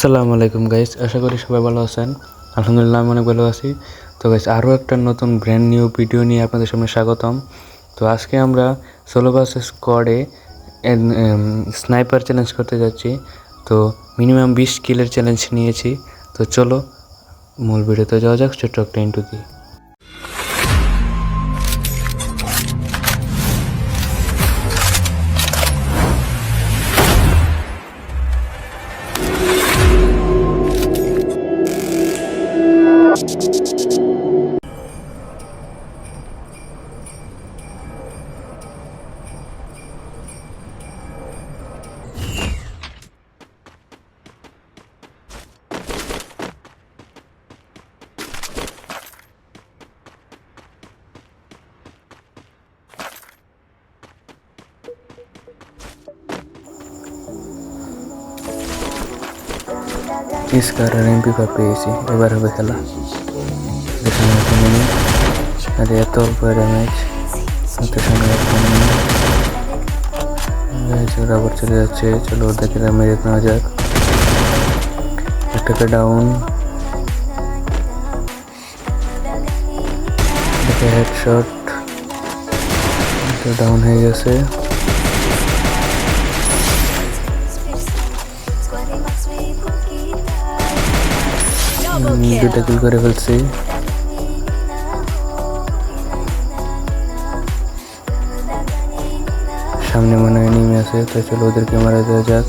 আসসালামু আলাইকুম গাইস, আশা করি সবাই ভালো আছেন। আলহামদুলিল্লাহ আমি অনেক ভালো আছি। তো গাইস, আরও একটা নতুন ব্র্যান্ড নিউ ভিডিও নিয়ে আপনাদের সামনে স্বাগতম। তো আজকে আমরা সোলো ভার্সেস স্কোয়াডে স্নাইপার চ্যালেঞ্জ করতে যাচ্ছি। তো মিনিমাম 20 কিলের চ্যালেঞ্জ নিয়েছি। তো চলো মূল ভিডিওতে যাওয়া যাক, ছোট্ট একটা ইন্ট্রো দিই। স্কার আর এমপি5 পেয়েছি, এবার হবে খেলা। যেখানে আর এত অল্প ড্যামেজ, হাতের সঙ্গে ওরা আবার চলে যাচ্ছে। চলো ওদেরকে মেরে নেওয়া যাক। একটাকে ডাউন, হেডশট, ডাউন হয়ে গেছে। দুটা কিল করে ফেলছি। সামনে মনে হয় এনিমি আছে, তো চলো ওদেরকে মারা দেওয়া যাক।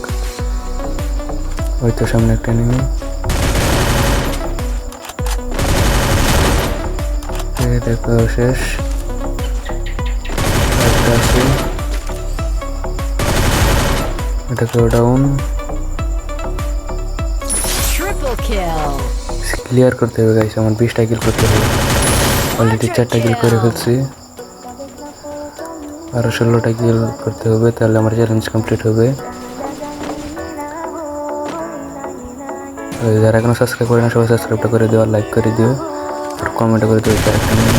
ওই তো সামনে একটা এনিমি। দেখো শেষ, একটা আছে, এটাকেও ডাউন। ক্লিয়ার করতে হবে গাইস, আমার 20টা কিল করতে হবে। অলরেডি 4টা কিল করে ফেলছি, আরো 16টা কিল করতে হবে, তাহলে আমার চ্যালেঞ্জ কমপ্লিট হবে। যারা এখনো সাবস্ক্রাইব করে না সবাই সাবস্ক্রাইবটা করে দিও, লাইক করে দিও, আর কমেন্ট করে দিও। ক্যারেক্টার নিয়ে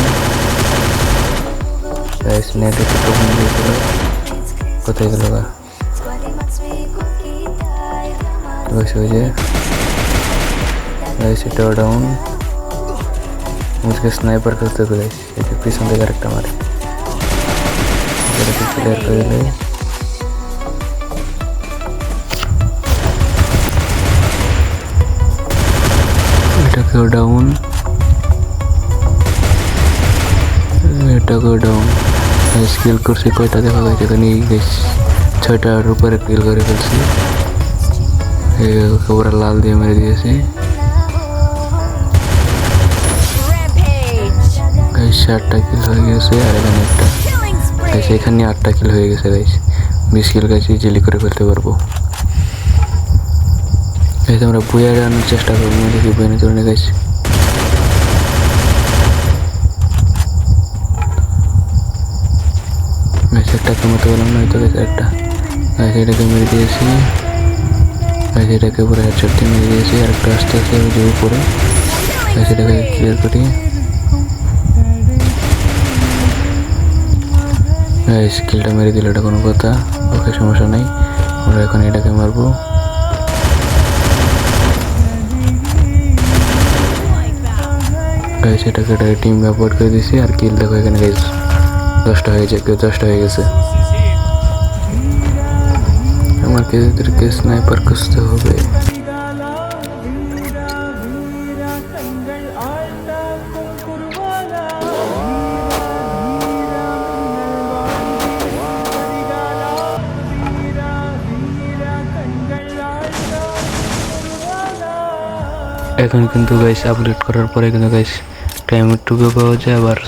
গাইস, নেট একটু প্রবলেম দিয়েছিল, কোথায় গেল গা? ওই যে गाइस এটা ডাউন। मुझे स्नाइपर करते हुए गाइस एक पीछे से कैरेक्टर मारे, इधर क्लियर कर ले। এটা কেও ডাউন, এটা কেও ডাউন। স্কিল করছি কয়টা দেখা যায় এখানে গাইস, 6টার উপরে কিল করে ফেলছি। পুরো লাল দিয়ে মেরে দিয়েছি। 7টা কিল হয়ে গেছে, আর এখানে একটা গাইস, এখানে 8টা কিল হয়ে গেছে গাইস। 20 কিল গাইস ইজিলি করে ফেলতে পারবো গাইস। আমরা বইয়া আনার চেষ্টা করবো, দেখি বইয়া চলে গাইস। গাইস একটা কমাতে বললাম না, হয়তো গাইস একটা গাইস এটাকে মেরে দিয়েছি। গাইস এটাকে পুরো হেডশট দিয়ে মেরে দিয়েছি, আর একটা আস্তে আস্তে ওই যে উপরে গাইস এটাকে ক্লিয়ার করি। স্কিলটা মেরে দিল, এটা কোনো কথা? ওকে, সমস্যা নেই, আমরা এখন এটাকে মারবো। গাইস এটাকে টিম অ্যাপোর্ট করে দিয়েছি, আর কিল দেখো এখানে গাইস 10টা হয়ে গেছে। আমাকে এদেরকে স্নাইপার খুঁজতে হবে। এখন কিন্তু গাইস আপডেট করার পরে কিন্তু গাইস টাইম টুকু পাওয়া যায়, আবার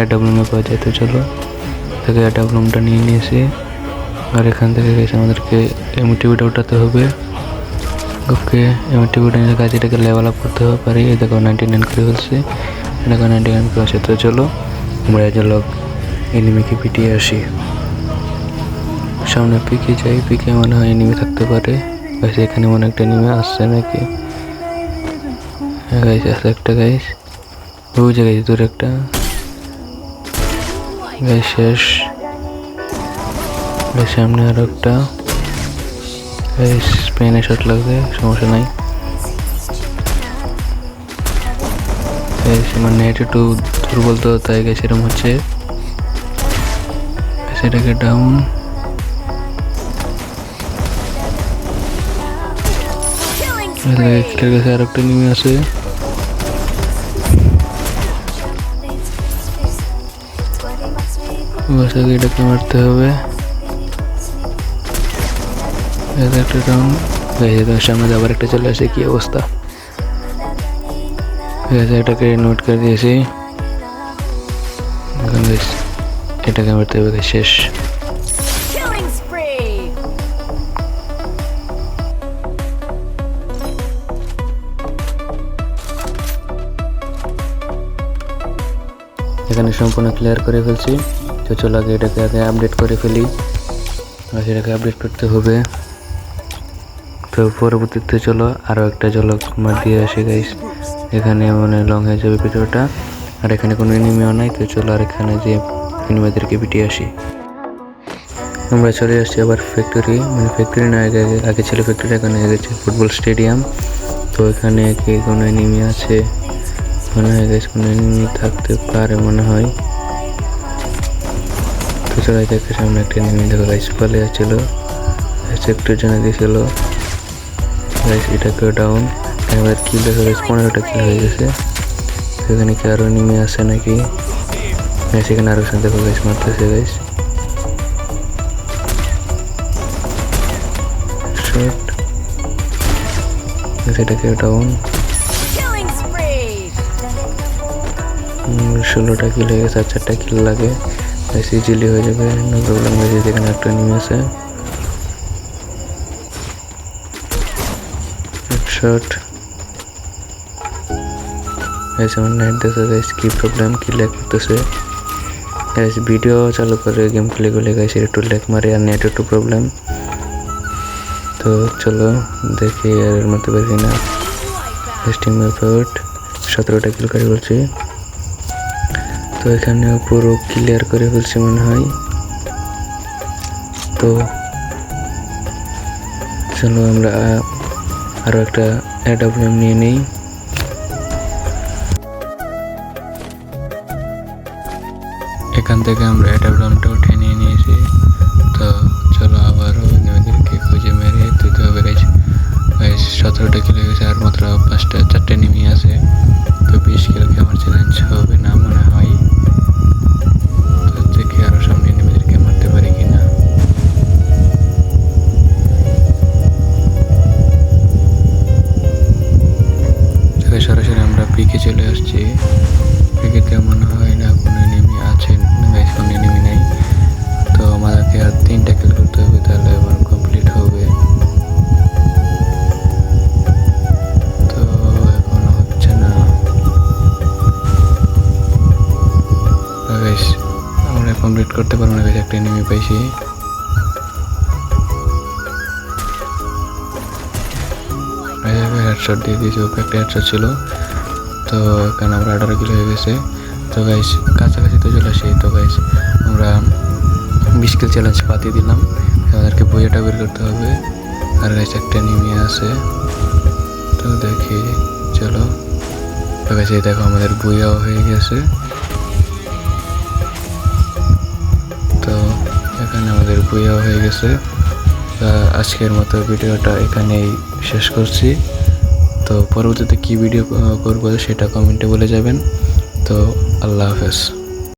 এডাব্লুমে পাওয়া যায়। তো চলো থেকে এডাব্লুমটা নিয়ে নিয়েছি, আর এখান থেকে গাইস আমাদেরকে এমটিভিটা উঠাতে হবে। ওকে, এমটিভিটা নিয়ে গাছ এটাকে লেভেল আপ করতে হবে পারি। এই দেখো 99 করে ফেলছি, দেখো 99 করে আসে। তো চলো আমরা চলো এনিমিকে পিটিয়ে আসি। সামনে পিকে যাই, পিকে মনে হয় এনিমি থাকতে পারে গাইস। এখানে মনে একটা এনিমি আসছে নাকি? গাইস আছে একটা গাইস, ওই জায়গায় দূরে একটা গাইস। শেষ সামনে আর একটা স্পেনে শট লাগবে, সমস্যা নাই। আমার নেট একটু দুর্বল তো তাই গেছে এরকম হচ্ছে। সেটাকে ডাউন কাছে আর একটা নিমে আছে। এটাকে মারতে হবে। একটা ডাউন সামনে আবার একটা চলে আসে, কি অবস্থা। ঠিক আছে, এটাকে নোট করে দিয়েছি। এটাকে মারতে হবে, শেষ। এখানে সম্পূর্ণ ক্লিয়ার করে ফেলছি। তো চলো আগে এটাকে আপডেট করে ফেলি। আর সেটাকে আপডেট করতে হবে। তো পরবর্তীতে চলো আরও একটা ঝলক দিয়ে আসি গাইস। এখানে মানে লং হয়ে যাবে ভিডিওটা। আর এখানে কোনো এনিমিও নাই। তো চলো আর এখানে যে এনিমিদেরকে পিটিয়ে আসি। আমরা চলে আসছি আবার ফ্যাক্টরি, মানে ফ্যাক্টরি না, আগে ছিল ফ্যাক্টরি, এখানে গেছে ফুটবল স্টেডিয়াম। তো এখানে কি কোনো এনিমি আছে মনে হয় গাইস, কোনো এনিমি থাকতে পারে মনে হয়। তো চলো দেখে সামনে একটা এনিমি দেখো গাইস পালে যাচ্ছিল, একটু জানা দিয়েছিল গাইস। এটাকে ডাউন। এবার কিল দেখো গাইস, 15টা কিল হয়ে গেছে। এখানে কি আরো এনিমি আছে নাকি? সেখানে আরো সাথে দেখো গাইস মারতেছে গাইস। শট, এটাকে ডাউন। 16টা কিল হয়ে গেছে, 4টা কিল লাগে ইজিলি হয়ে যাবে, নো প্রবলেম। এখানে একটা এনিমি আছে, শট। আমার নেট দেখে গাইস কি প্রবলেম, কি ল্যাগ করতেছে গাইস। ভিডিও চালু করে গেম খেলে গেলে গাইস একটু ল্যাগ মারে আর নেট একটু প্রবলেম। তো চলো দেখি আর এর মধ্যে পারি না। টেস্টিং মেথড 17টা কিল করে বলছি। তো এখানে পুরো ক্লিয়ার করে ফেলছি মনে হয়। তো চলো আমরা আরও একটা AWM নিয়ে নিই। এখান থেকে আমরা AWMটা উঠে নিয়ে নিয়েছি। তো চলো আবারও এনিমিদেরকে খুঁজে মেরে দিতে হবে গাইস। 17টা কিল হয়ে গেছে, আর মাত্র 4টে এনিমি আছে। তো 20 কিলকে আমার চ্যালেঞ্জ হবে না মনে হয়। তো দেখি আরো সামনে এনিমিদেরকে মারতে পারি কিনা। সরাসরি আমরা পিকে চলে আসছি। পিকেতে মনে হয় না কোনো এনিমি আছে, কোনো এনিমি নেই। তো আমাদেরকে আর 3টা কিল করতে হবে, তাহলে আমার কমপ্লিট হবে। তো এখন হচ্ছে না গাইস, আমরা কমপ্লিট করতে পারবো না গাইস, একটা এনিমি পাইছি। হেডশট দিয়ে দিয়েছি, ওকে একটা হেডশট ছিল। তো এখানে আমরা 18 কিলো হয়ে গেছে। তো গাইস কাছাকাছি তো চলে আসি। তো গাইস আমরা 20 কিল চ্যালেঞ্জ পাতিয়ে দিলাম। আমাদেরকে বইটা বের করতে হবে। আর গাইস একটা এনিমি আছে, তো দেখি চলো। তো গাইস এই দেখো আমাদের বইয়াও হয়ে গেছে। তো এখানে আমাদের বইয়াও হয়ে গেছে। আজকের মতো ভিডিওটা এখানেই শেষ করছি। তো পরবর্তীতে কি ভিডিও করবো সেটা কমেন্টে বলে যাবেন। তো আল্লাহ হাফেজ।